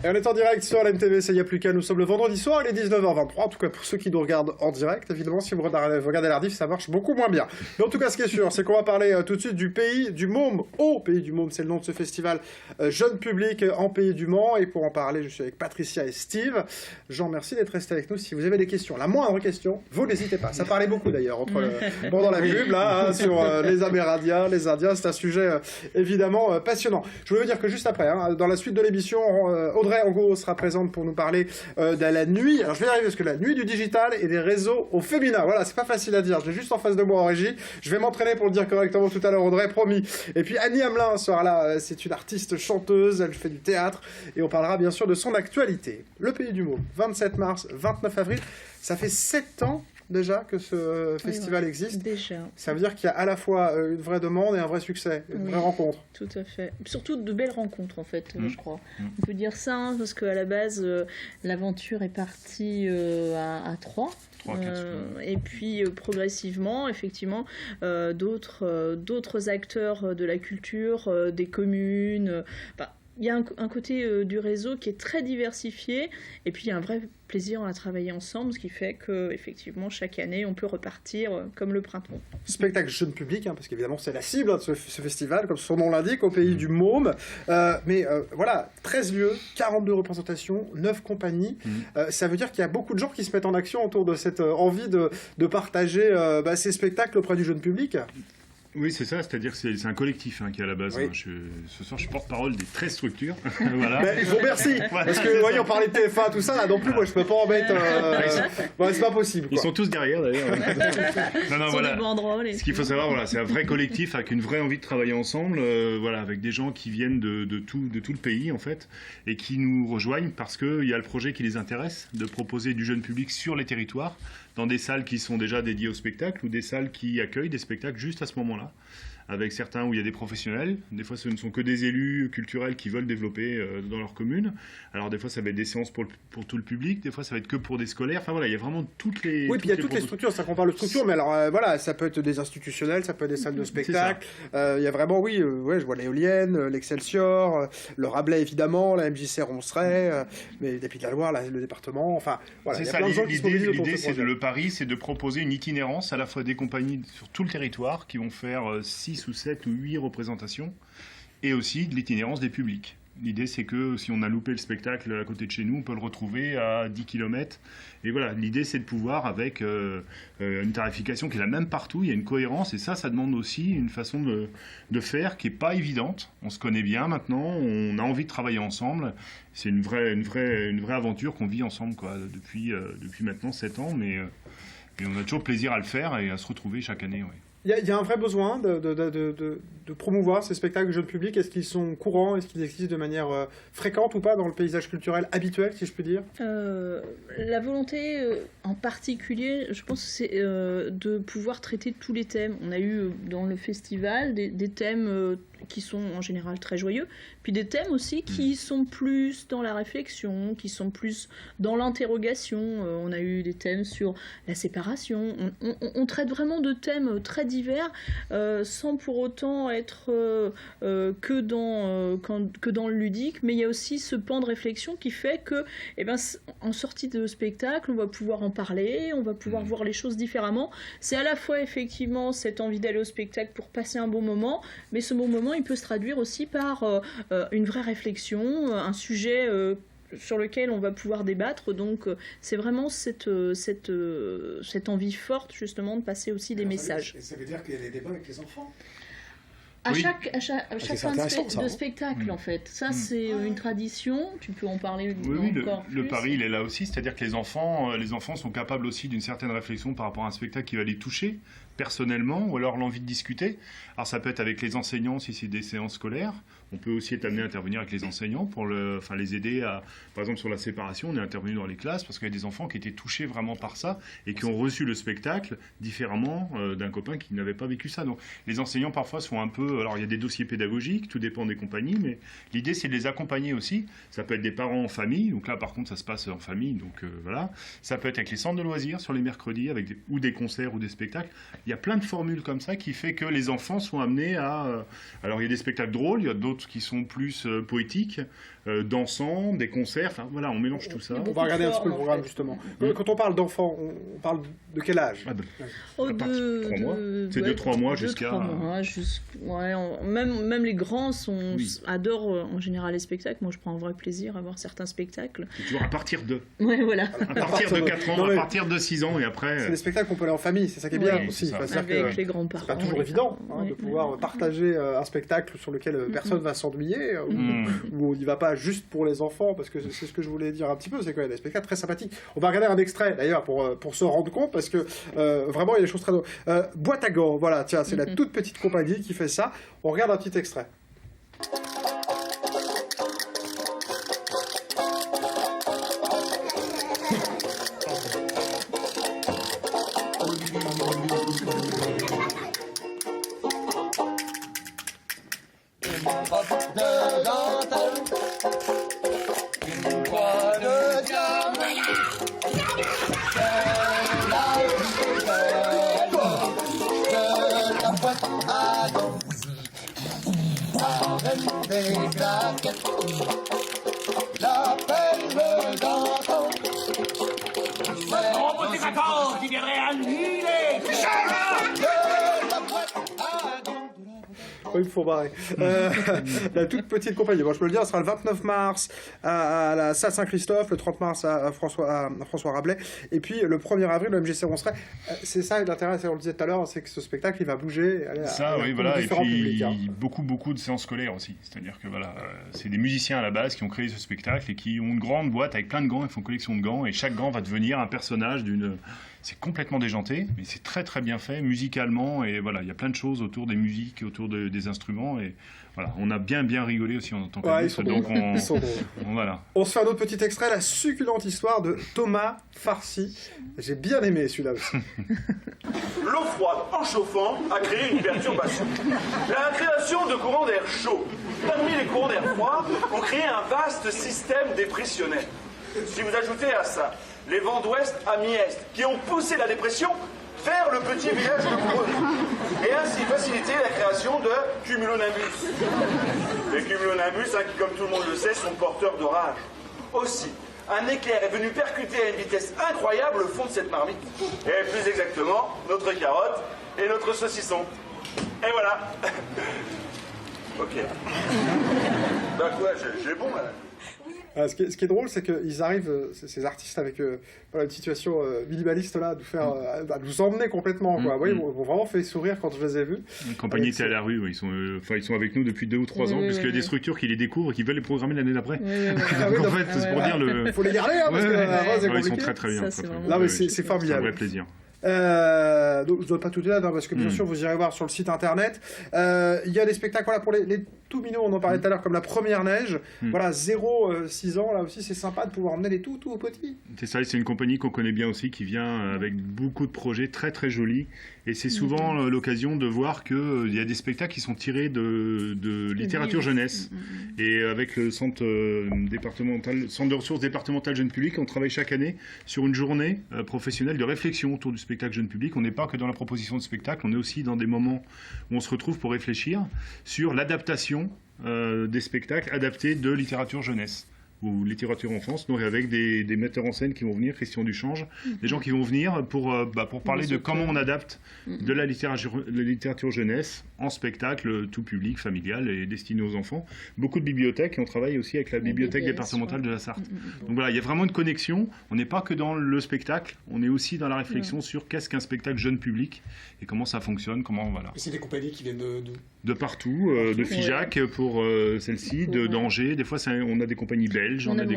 Et on est en direct sur LMTV, ça y a plus qu'à. Nous sommes le vendredi soir, il est 19h23. En tout cas, pour ceux qui nous regardent en direct, évidemment, si vous regardez la rediff, ça marche beaucoup moins bien. Mais en tout cas, ce qui est sûr, c'est qu'on va parler tout de suite du Pays du Môme. Au Pays du Môme, c'est le nom de ce festival jeune public en Pays du Mans. Et pour en parler, je suis avec Patricia et Steve. Jean, merci d'être resté avec nous. Si vous avez des questions, la moindre question, vous n'hésitez pas. Ça parlait beaucoup d'ailleurs pendant la pub, là, sur les Amérindiens, les Indiens. C'est un sujet évidemment passionnant. Je veux dire que juste après, dans la suite de l'émission, Audrey Angot sera présente pour nous parler de la nuit. Alors je vais y arriver parce que la nuit du digital et des réseaux au féminin. Voilà, c'est pas facile à dire. Je l'ai juste en face de moi en régie. Je vais m'entraîner pour le dire correctement tout à l'heure, Audrey, promis. Et puis Annie Hamelin sera là. C'est une artiste chanteuse. Elle fait du théâtre et on parlera bien sûr de son actualité. Le Pays du Môme, 27 mars, 29 avril. Ça fait 7 ans déjà que ce festival existe. Déjà. Ça veut dire qu'il y a à la fois une vraie demande et un vrai succès, une vraie rencontre. Tout à fait. Surtout de belles rencontres, en fait, je crois. On peut dire ça, parce qu'à la base, l'aventure est partie à 3. Et puis progressivement, effectivement, d'autres acteurs de la culture, des communes... il y a un côté du réseau qui est très diversifié, et puis il y a un vrai plaisir à travailler ensemble, ce qui fait qu'effectivement, chaque année, on peut repartir comme le printemps. Spectacle jeune public, parce qu'évidemment, c'est la cible de ce festival, comme son nom l'indique, au Pays du Môme. Voilà, 13 lieux, 42 représentations, 9 compagnies. Ça veut dire qu'il y a beaucoup de gens qui se mettent en action autour de cette envie de partager ces spectacles auprès du jeune public. Oui, c'est ça, c'est-à-dire que c'est un collectif qui est à la base. Oui. Ce soir, je porte-parole des 13 structures. Voilà. Je vous remercie, parce que voyez, on parlait de TF1, tout ça, là non plus, moi je peux pas en mettre... c'est pas possible. Quoi. Ils sont tous derrière, d'ailleurs. Non, voilà. Ce qu'il faut savoir, voilà, c'est un vrai collectif avec une vraie envie de travailler ensemble, avec des gens qui viennent de tout le pays, en fait, et qui nous rejoignent parce qu'il y a le projet qui les intéresse, de proposer du jeune public sur les territoires, dans des salles qui sont déjà dédiées au spectacle ou des salles qui accueillent des spectacles juste à ce moment-là, avec certains où il y a des professionnels. Des fois, ce ne sont que des élus culturels qui veulent développer dans leur commune. Alors, des fois, ça va être des séances pour tout le public. Des fois, ça va être que pour des scolaires. Enfin, voilà, il y a vraiment toutes les... Oui, puis il y a toutes les structures. C'est ça qu'on parle de structures, mais alors, voilà, ça peut être des institutionnels, ça peut être des salles de spectacle. Il y a vraiment, je vois l'éolienne, l'Excelsior, le Rabelais, évidemment, la MJC Ronceret, mais les Pays de la Loire, le département, enfin, voilà. C'est ça, le pari, c'est de proposer une itinérance à la fois des compagnies sur tout le territoire qui vont faire 6 ou 7 ou 8 représentations, et aussi de l'itinérance des publics. L'idée, c'est que si on a loupé le spectacle à côté de chez nous, on peut le retrouver à 10 km. Et voilà, l'idée, c'est de pouvoir, avec une tarification qui est la même partout, il y a une cohérence, et ça demande aussi une façon de faire qui n'est pas évidente. On se connaît bien maintenant, on a envie de travailler ensemble. C'est une vraie aventure qu'on vit ensemble depuis maintenant 7 ans, mais on a toujours plaisir à le faire et à se retrouver chaque année. Ouais. Il y a un vrai besoin de promouvoir ces spectacles jeunes publics. Est-ce qu'ils sont courants? Est-ce qu'ils existent de manière fréquente ou pas dans le paysage culturel habituel, si je puis dire? La volonté en particulier, je pense, c'est de pouvoir traiter tous les thèmes. On a eu dans le festival des thèmes qui sont en général très joyeux, puis des thèmes aussi qui sont plus dans la réflexion, qui sont plus dans l'interrogation. On a eu des thèmes sur la séparation. On traite vraiment de thèmes très divers, sans pour autant être que dans le ludique, mais il y a aussi ce pan de réflexion qui fait que, en sortie de spectacle, on va pouvoir en parler, on va pouvoir voir les choses différemment. C'est à la fois effectivement cette envie d'aller au spectacle pour passer un bon moment, mais ce bon moment, il peut se traduire aussi par une vraie réflexion, un sujet sur lequel on va pouvoir débattre. Donc c'est vraiment cette envie forte justement de passer aussi des messages. Ça veut dire qu'il y a des débats avec les enfants? À chaque fin de spectacle, en fait. Ça, c'est une tradition. Tu peux en parler encore plus. Le pari, il est là aussi. C'est-à-dire que les enfants sont capables aussi d'une certaine réflexion par rapport à un spectacle qui va les toucher personnellement, ou alors l'envie de discuter. Alors, ça peut être avec les enseignants si c'est des séances scolaires. On peut aussi être amené à intervenir avec les enseignants pour les aider à... Par exemple, sur la séparation, on est intervenu dans les classes parce qu'il y a des enfants qui étaient touchés vraiment par ça et qui ont reçu le spectacle différemment d'un copain qui n'avait pas vécu ça. Donc, les enseignants, parfois, sont un peu Alors il y a des dossiers pédagogiques, tout dépend des compagnies, mais l'idée c'est de les accompagner aussi. Ça peut être des parents en famille, donc là par contre ça se passe en famille, donc voilà. Ça peut être avec les centres de loisirs sur les mercredis, avec ou des concerts ou des spectacles. Il y a plein de formules comme ça qui fait que les enfants sont amenés à... alors il y a des spectacles drôles, il y a d'autres qui sont plus poétiques, dansants, des concerts, enfin voilà, on mélange tout ça. On va regarder un petit peu le programme justement. Quand on parle d'enfants, on parle de quel âge? À partir de 3 mois. C'est de 3 mois jusqu'à... Même les grands adorent en général les spectacles. Moi je prends un vrai plaisir à voir certains spectacles. C'est toujours à partir de... Ouais, voilà. À partir de 4 ans, à partir de 6 ans et après... C'est des spectacles qu'on peut aller en famille, c'est ça qui est bien aussi. Avec les grands-parents. C'est pas toujours évident de pouvoir partager un spectacle sur lequel personne va s'ennuyer, où on n'y va pas juste pour les enfants, parce que c'est ce que je voulais dire un petit peu, c'est qu'il y a des spectacles très sympathiques. On va regarder un extrait d'ailleurs pour se rendre compte, parce que vraiment il y a des choses très drôles. Boîte à gants, voilà, tiens, c'est la toute petite compagnie qui fait ça. On regarde un petit extrait. Il faut barrer. La toute petite compagnie. Bon, je peux le dire, ce sera le 29 mars à la salle Saint-Christophe, le 30 mars à François Rabelais, et puis le 1er avril, le MJC Ronceret. C'est ça l'intérêt, on le disait tout à l'heure, c'est que ce spectacle, il va bouger. Et puis beaucoup de séances scolaires aussi. C'est-à-dire que voilà, c'est des musiciens à la base qui ont créé ce spectacle et qui ont une grande boîte avec plein de gants, ils font collection de gants, et chaque gant va devenir un personnage d'une... C'est complètement déjanté, mais c'est très très bien fait musicalement, et voilà, il y a plein de choses autour des musiques, autour des instruments, et voilà, on a bien rigolé aussi en tant qu'adulte, donc voilà. On se fait un autre petit extrait, la succulente histoire de Thomas Farcy. J'ai bien aimé celui-là aussi. L'eau froide, en chauffant, a créé une perturbation. La création de courants d'air chaud. Parmi les courants d'air froid, on crée un vaste système dépressionnel. Si vous ajoutez à ça les vents d'ouest à mi-est, qui ont poussé la dépression vers le petit village de Coureux, et ainsi facilité la création de cumulonimbus. Les cumulonimbus, qui, comme tout le monde le sait, sont porteurs d'orage. Aussi, un éclair est venu percuter à une vitesse incroyable le fond de cette marmite. Et plus exactement, notre carotte et notre saucisson. Et voilà. Ok. Ben quoi, j'ai bon, là. Ce qui est drôle, c'est qu'ils arrivent, ces artistes, avec une situation minimaliste là, à nous emmener complètement. Quoi. Vous m'ont vraiment fait sourire quand je les ai vus. La compagnie était à la rue, ils sont avec nous depuis 2 ou 3 ans, puisqu'il y a des structures qui les découvrent et qui veulent les programmer l'année d'après. Donc en fait, c'est pour dire le... Il faut les garder, parce que c'est compliqué. Ils sont très très bien. C'est formidable. C'est un vrai plaisir. Donc, je ne dois pas tout dire là, parce que bien sûr vous irez voir sur le site internet. Il y a des spectacles pour les tout minots, on en parlait tout à l'heure, comme la première neige. Voilà, 0-6 ans, là aussi c'est sympa de pouvoir emmener les tout petits. C'est ça, c'est une compagnie qu'on connaît bien aussi, qui vient avec beaucoup de projets très très jolis. Et c'est souvent l'occasion de voir qu'il y a des spectacles qui sont tirés de littérature jeunesse. Et avec le centre de ressources départemental jeune public, on travaille chaque année sur une journée professionnelle de réflexion autour du spectacle jeune public. On n'est pas que dans la proposition de spectacle, on est aussi dans des moments où on se retrouve pour réfléchir sur l'adaptation des spectacles adaptés de littérature jeunesse ou littérature enfance, donc avec des metteurs en scène qui vont venir, Christian Duchange, des gens qui vont venir pour parler de comment on adapte de la littérature jeunesse en spectacle tout public, familial et destiné aux enfants. Beaucoup de bibliothèques, et on travaille aussi avec la bibliothèque départementale de la Sarthe. Donc voilà, il y a vraiment une connexion, on n'est pas que dans le spectacle, on est aussi dans la réflexion sur qu'est-ce qu'un spectacle jeune public et comment ça fonctionne, voilà. Et c'est des compagnies qui viennent de partout, de Figeac pour celle-ci, d'Angers, des fois on a des compagnies belges, on a des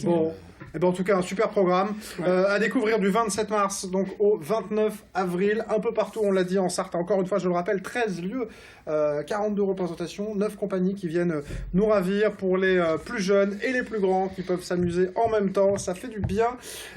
Bon, Et ben en tout cas, un super programme à découvrir du 27 mars donc au 29 avril, un peu partout, on l'a dit, en Sarthe. Encore une fois, je le rappelle, 13 lieux, 42 représentations, 9 compagnies qui viennent nous ravir pour les plus jeunes et les plus grands qui peuvent s'amuser en même temps. Ça fait du bien.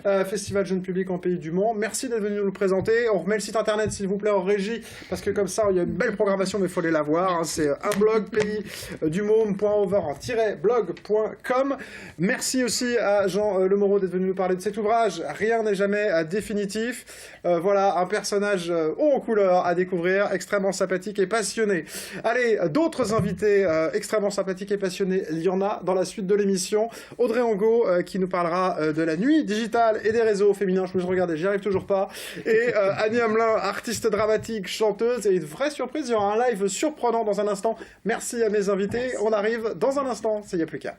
Festival Jeune Public en Pays du Mans. Merci d'être venu nous le présenter. On remet le site internet, s'il vous plaît, en régie, parce que comme ça, il y a une belle programmation, mais il faut aller la voir. Hein. C'est un blog, paysdumôme.over-blog.com. Merci aussi à Jean Lemoreau d'être venu nous parler de cet ouvrage. Rien n'est jamais définitif. Voilà, un personnage haut en couleur à découvrir, extrêmement sympathique et passionné. Allez, d'autres invités extrêmement sympathiques et passionnés, il y en a dans la suite de l'émission. Audrey Angot qui nous parlera de la nuit digitale et des réseaux féminins. Je me suis regardé, j'y arrive toujours pas. Et Annie Hamelin, artiste dramatique, chanteuse. Et une vraie surprise, il y aura un live surprenant dans un instant. Merci à mes invités. On arrive dans un instant. Ça y est, plus qu'à.